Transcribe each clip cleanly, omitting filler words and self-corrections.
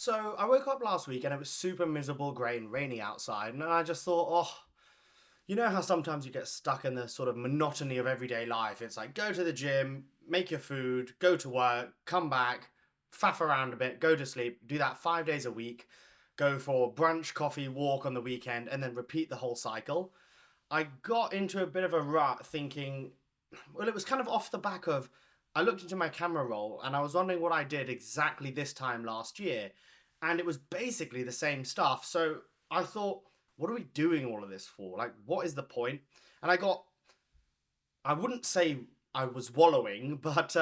So I woke up last week and it was super miserable, grey and rainy outside, and I just thought, oh, you know how sometimes you get stuck in the sort of monotony of everyday life? It's like go to the gym, make your food, go to work, come back, faff around a bit, go to sleep, do that 5 days a week, go for brunch, coffee, walk on the weekend, and then repeat the whole cycle. I got into a bit of a rut thinking, well, it was kind of off the back of, I looked into my camera roll and I was wondering what I did exactly this time last year. And it was basically the same stuff. So I thought, what are we doing all of this for? Like, what is the point? And I wouldn't say I was wallowing, but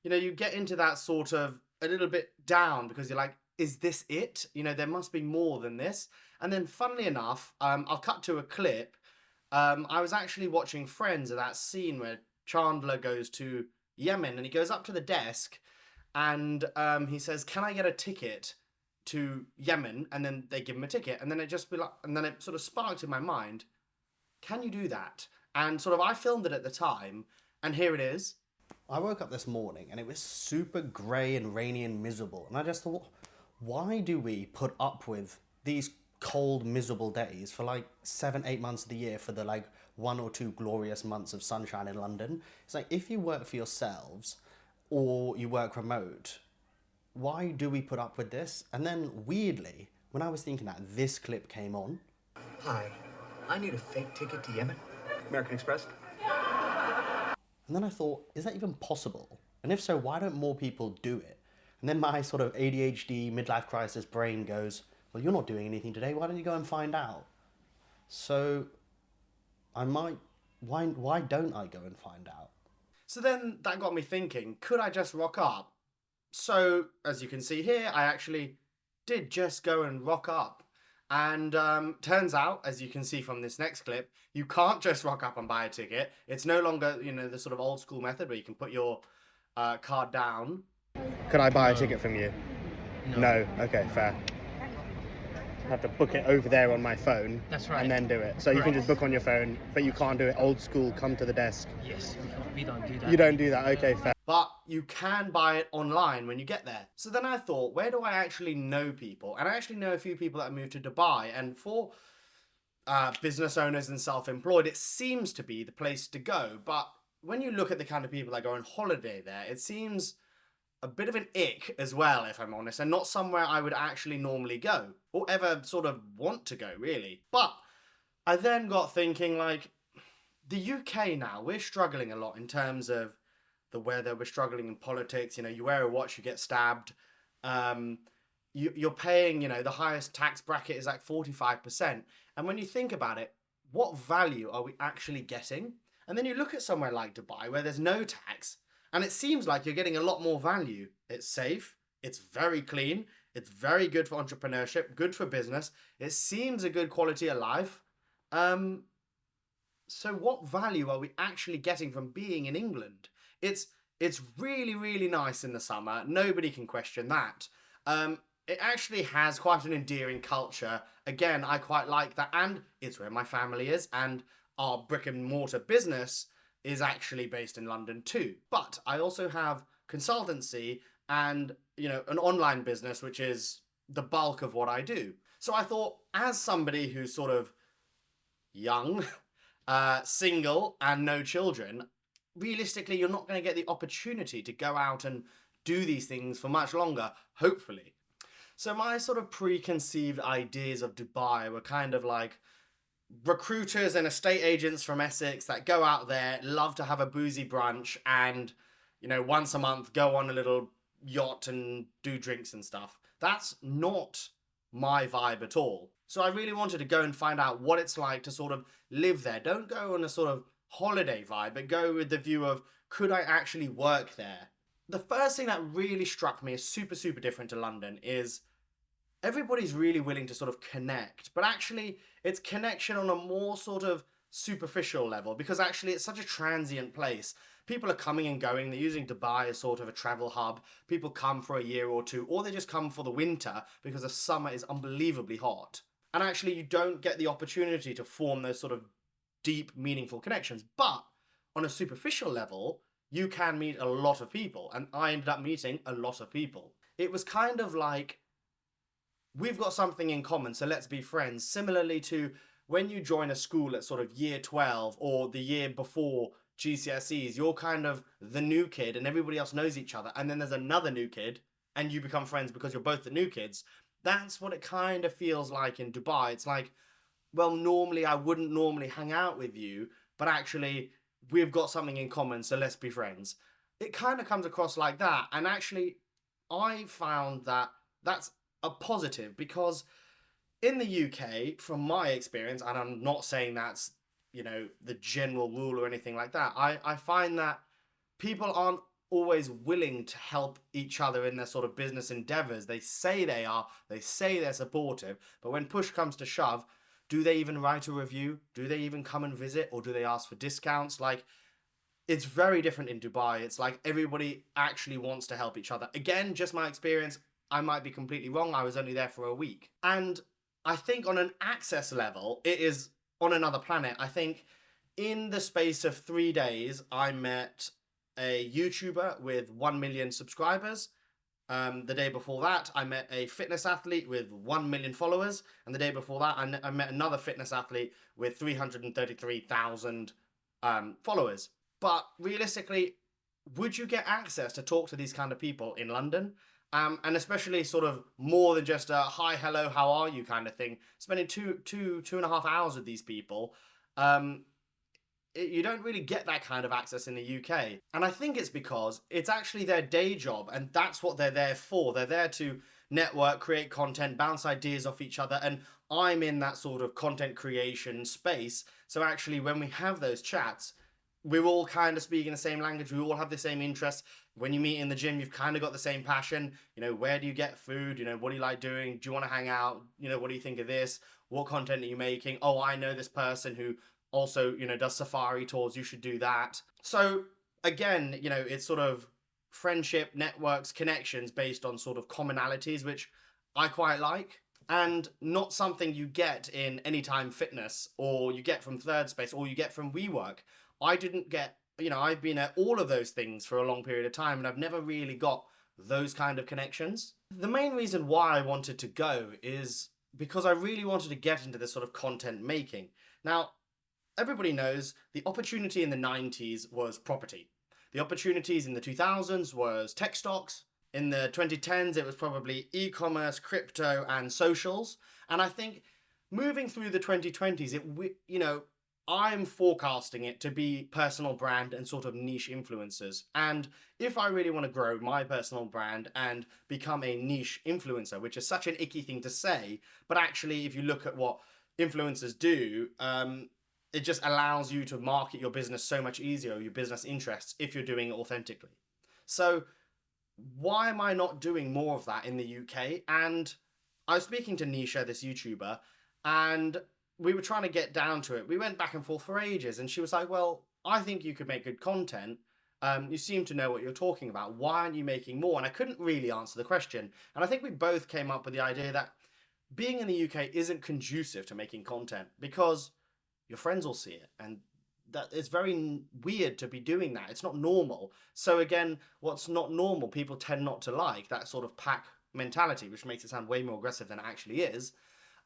you get into that sort of a little bit down because you're like, is this it? There must be more than this. And then, funnily enough, I'll cut to a clip. I was actually watching Friends of that scene where Chandler goes to Yemen and he goes up to the desk and he says, "Can I get a ticket to Yemen?" And then they give him a ticket, and then it sort of sparked in my mind, can you do that? And sort of I filmed it at the time, and here it is. I woke up this morning and it was super grey and rainy and miserable, and I just thought, why do we put up with these cold, miserable days for like 7, 8 months of the year for the like 1 or 2 glorious months of sunshine in London? It's like, if you work for yourselves or you work remote, why do we put up with this? And then weirdly, when I was thinking that, this clip came on. Hi, I need a fake ticket to Yemen. American Express? And then I thought, is that even possible? And if so, why don't more people do it? And then my sort of ADHD midlife crisis brain goes, well, you're not doing anything today, why don't you go and find out? So why don't I go and find out? So then that got me thinking, could I just rock up? So, as you can see here, I actually did just go and rock up. And turns out, as you can see from this next clip, you can't just rock up and buy a ticket. It's no longer, the sort of old school method where you can put your card down. Could I buy a ticket from you? No. Okay, fair. I have to book it over there on my phone. That's right. And then do it. So you can just book on your phone, but you can't do it old school, come to the desk. Yes, we don't do that. You don't do that, okay, fair. But you can buy it online when you get there. So then I thought, where do I actually know people? And I actually know a few people that moved to Dubai. And for business owners and self-employed, it seems to be the place to go. But when you look at the kind of people that go on holiday there, it seems a bit of an ick as well, if I'm honest, and not somewhere I would actually normally go or ever sort of want to go, really. But I then got thinking, like, the UK now, we're struggling a lot in terms of the weather, we're struggling in politics. You wear a watch, you get stabbed. You're paying, the highest tax bracket is like 45%. And when you think about it, what value are we actually getting? And then you look at somewhere like Dubai where there's no tax, and it seems like you're getting a lot more value. It's safe, it's very clean, it's very good for entrepreneurship, good for business. It seems a good quality of life. So what value are we actually getting from being in England? It's really, really nice in the summer. Nobody can question that. It actually has quite an endearing culture. Again, I quite like that. And it's where my family is. And our brick and mortar business is actually based in London too. But I also have consultancy and, an online business, which is the bulk of what I do. So I thought, as somebody who's sort of young, single and no children, realistically, you're not going to get the opportunity to go out and do these things for much longer, hopefully. So my sort of preconceived ideas of Dubai were kind of like recruiters and estate agents from Essex that go out there, love to have a boozy brunch, and, once a month go on a little yacht and do drinks and stuff. That's not my vibe at all. So I really wanted to go and find out what it's like to sort of live there. Don't go on a sort of holiday vibe, but go with the view of, could I actually work there? The first thing that really struck me as super, super different to London is everybody's really willing to sort of connect, but actually it's connection on a more sort of superficial level, because actually it's such a transient place. People are coming and going. They're using Dubai as sort of a travel hub. People come for a year or two, or they just come for the winter because the summer is unbelievably hot. And actually you don't get the opportunity to form those sort of deep, meaningful connections. But on a superficial level, you can meet a lot of people. And I ended up meeting a lot of people. it was kind of like, we've got something in common, so let's be friends. Similarly to when you join a school at sort of year 12 or the year before GCSEs, you're kind of the new kid and everybody else knows each other. And then there's another new kid and you become friends because you're both the new kids. That's what it kind of feels like in Dubai. It's like, well, normally I wouldn't normally hang out with you, but actually we've got something in common, so let's be friends. It kind of comes across like that. And actually, I found that that's a positive because in the UK, from my experience, and I'm not saying that's, the general rule or anything like that, I find that people aren't always willing to help each other in their sort of business endeavors. They say they are, they say they're supportive, but when push comes to shove, do they even write a review? Do they even come and visit? Or do they ask for discounts? Like, it's very different in Dubai. It's like everybody actually wants to help each other. Again, just my experience. I might be completely wrong. I was only there for a week. And I think on an access level, it is on another planet. I think in the space of 3 days, I met a YouTuber with 1 million subscribers. The day before that, I met a fitness athlete with 1 million followers. And the day before that, I met another fitness athlete with 333,000 followers. But realistically, would you get access to talk to these kind of people in London? And especially sort of more than just a hi, hello, how are you kind of thing. Spending two and a half hours with these people, you don't really get that kind of access in the UK. And I think it's because it's actually their day job, and that's what they're there for. They're there to network, create content, bounce ideas off each other, and I'm in that sort of content creation space. So actually, when we have those chats, we're all kind of speaking the same language. We all have the same interests. When you meet in the gym, you've kind of got the same passion. Where do you get food? What do you like doing? Do you want to hang out? What do you think of this? What content are you making? Oh, I know this person who also, does safari tours. You should do that. So again, it's sort of friendship, networks, connections based on sort of commonalities, which I quite like. And not something you get in Anytime Fitness, or you get from Third Space, or you get from WeWork. I didn't get, I've been at all of those things for a long period of time, and I've never really got those kind of connections. The main reason why I wanted to go is because I really wanted to get into this sort of content making. Now, everybody knows the opportunity in the 90s was property. The opportunities in the 2000s was tech stocks. In the 2010s, it was probably e-commerce, crypto, and socials. And I think moving through the 2020s, I'm forecasting it to be personal brand and sort of niche influencers. And if I really want to grow my personal brand and become a niche influencer, which is such an icky thing to say, but actually, if you look at what influencers do, it just allows you to market your business so much easier, your business interests, if you're doing it authentically. So why am I not doing more of that in the UK? And I was speaking to Nisha, this YouTuber, and we were trying to get down to it. We went back and forth for ages, and she was like, well, I think you could make good content. You seem to know what you're talking about. Why aren't you making more? And I couldn't really answer the question. And I think we both came up with the idea that being in the UK isn't conducive to making content because your friends will see it. And that it's very weird to be doing that. It's not normal. So again, what's not normal, people tend not to like that sort of pack mentality, which makes it sound way more aggressive than it actually is.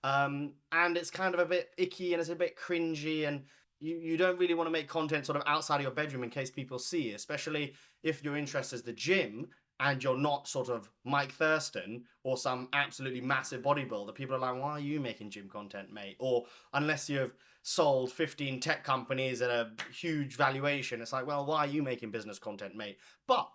And it's kind of a bit icky and it's a bit cringy, and you don't really want to make content sort of outside of your bedroom in case people see, especially if your interest is the gym and you're not sort of Mike Thurston or some absolutely massive bodybuilder. People are like, why are you making gym content, mate? Or unless you've sold 15 tech companies at a huge valuation, it's like, well, why are you making business content, mate? But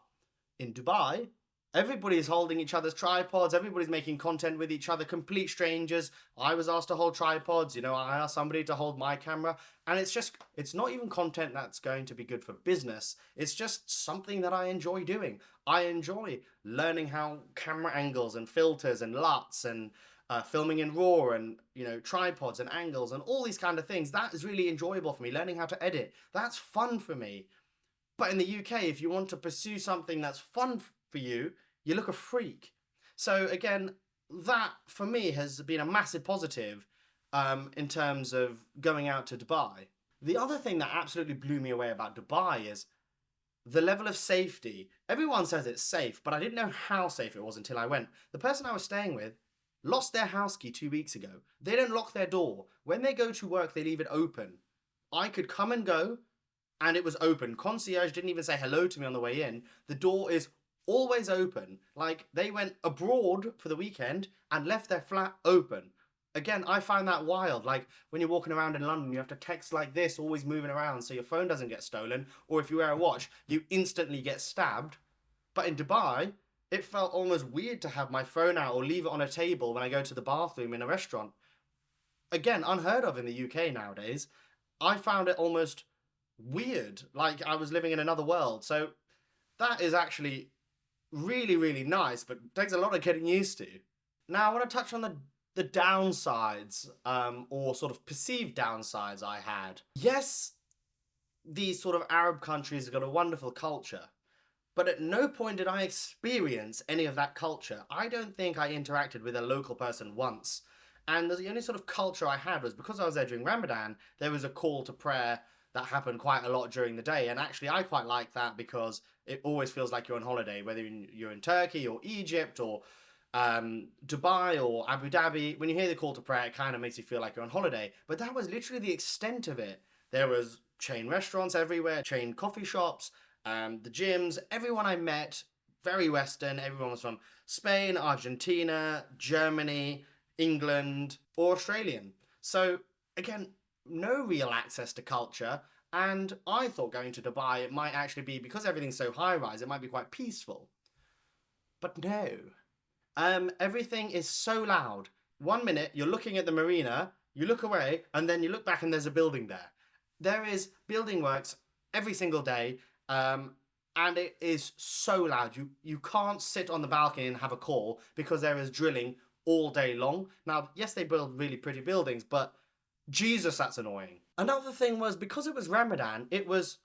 in Dubai, everybody's holding each other's tripods. Everybody's making content with each other, complete strangers. I was asked to hold tripods. I asked somebody to hold my camera. And it's not even content that's going to be good for business. It's just something that I enjoy doing. I enjoy learning how camera angles and filters and LUTs and filming in RAW and, tripods and angles and all these kind of things. That is really enjoyable for me. Learning how to edit. That's fun for me. But in the UK, if you want to pursue something that's fun for you, you look a freak. So again, that for me has been a massive positive in terms of going out to Dubai. The other thing that absolutely blew me away about Dubai is the level of safety, everyone says it's safe, but I didn't know how safe it was until I went. The person I was staying with lost their house key 2 weeks ago. They don't lock their door. When they go to work, they leave it open. I could come and go, and it was open. Concierge didn't even say hello to me on the way in. The door is always open. Like, they went abroad for the weekend and left their flat open. Again, I find that wild. Like, when you're walking around in London, you have to text like this, always moving around so your phone doesn't get stolen. Or if you wear a watch, you instantly get stabbed. But in Dubai, it felt almost weird to have my phone out or leave it on a table when I go to the bathroom in a restaurant. Again, unheard of in the UK nowadays. I found it almost weird, like I was living in another world. So that is actually really, really nice, but takes a lot of getting used to. Now, I want to touch on the downsides, or sort of perceived downsides I had. Yes, these sort of Arab countries have got a wonderful culture, but at no point did I experience any of that culture. I don't think I interacted with a local person once. And the only sort of culture I had was because I was there during Ramadan, there was a call to prayer that happened quite a lot during the day. And actually, I quite like that because it always feels like you're on holiday, whether you're in Turkey or Egypt or Dubai or Abu Dhabi. When you hear the call to prayer, it kind of makes you feel like you're on holiday. But that was literally the extent of it. There was chain restaurants everywhere, chain coffee shops, the gyms. Everyone I met, very Western. Everyone was from Spain, Argentina, Germany, England, or Australian. So again, no real access to culture. And I thought going to Dubai, it might actually be, because everything's so high rise, it might be quite peaceful. But no. Everything is so loud. 1 minute, you're looking at the marina, you look away, and then you look back and there's a building there. There is building works every single day, and it is so loud. You can't sit on the balcony and have a call because there is drilling all day long. Now, yes, they build really pretty buildings, but Jesus, that's annoying. Another thing was, because it was Ramadan, it was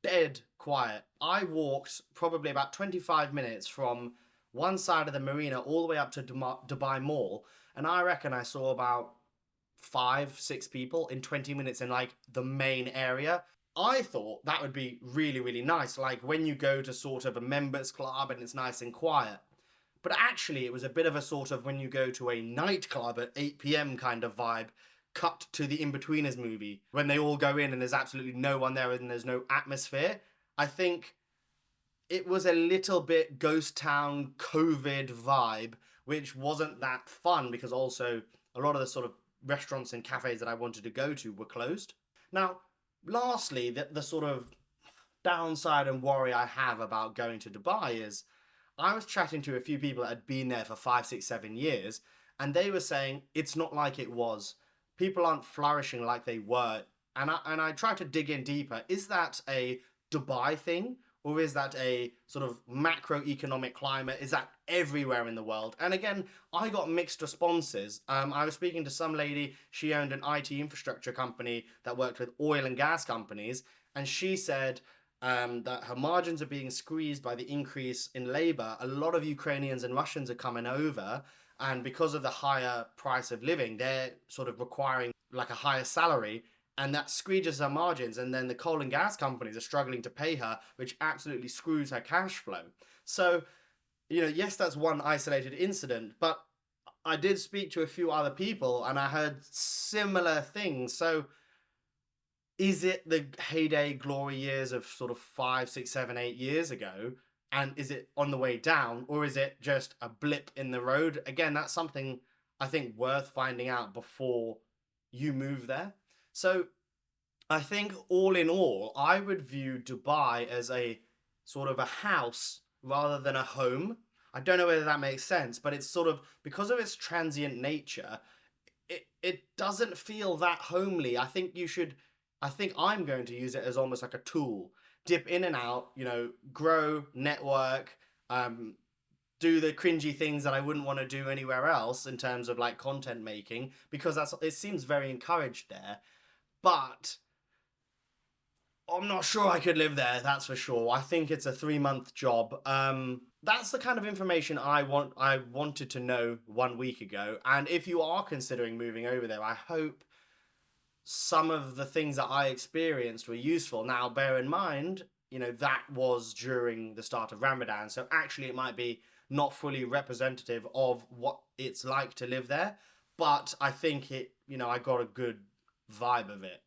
dead quiet. I walked probably about 25 minutes from one side of the marina all the way up to Dubai Mall, and I reckon I saw about 5, 6 people in 20 minutes in like the main area. I thought that would be really, really nice, like when you go to sort of a members club and it's nice and quiet. But actually, it was a bit of a sort of when you go to a nightclub at 8 p.m. kind of vibe, cut to the In-Betweeners movie, when they all go in and there's absolutely no one there and there's no atmosphere. I think it was a little bit ghost town COVID vibe, which wasn't that fun because also a lot of the sort of restaurants and cafes that I wanted to go to were closed. Now, lastly, the sort of downside and worry I have about going to Dubai is I was chatting to a few people that had been there for 5, 6, 7 years, and they were saying it's not like it was. People aren't flourishing like they were. And I tried to dig in deeper. Is that a Dubai thing? Or is that a sort of macroeconomic climate? Is that everywhere in the world? And again, I got mixed responses. I was speaking to some lady, she owned an IT infrastructure company that worked with oil and gas companies, and she said that her margins are being squeezed by the increase in labor. A lot of Ukrainians and Russians are coming over, and because of the higher price of living, they're sort of requiring like a higher salary, and that squeezes her margins, and then the coal and gas companies are struggling to pay her, which absolutely screws her cash flow. So, yes, that's one isolated incident, but I did speak to a few other people and I heard similar things. So is it the heyday glory years of sort of 5, 6, 7, 8 years ago? And is it on the way down, or is it just a blip in the road? Again, that's something I think worth finding out before you move there. So I think all in all, I would view Dubai as a sort of a house rather than a home. I don't know whether that makes sense, but it's sort of, because of its transient nature, it doesn't feel that homely. I think I'm going to use it as almost like a tool. Dip in and out, grow, network, do the cringy things that I wouldn't want to do anywhere else in terms of like content making, because it seems very encouraged there. But I'm not sure I could live there, that's for sure. I think it's a 3-month job. That's the kind of information I wanted to know 1 week ago. And if you are considering moving over there, I hope some of the things that I experienced were useful. Now, bear in mind, that was during the start of Ramadan. So actually, it might be not fully representative of what it's like to live there. But I think I got a good vibe of it.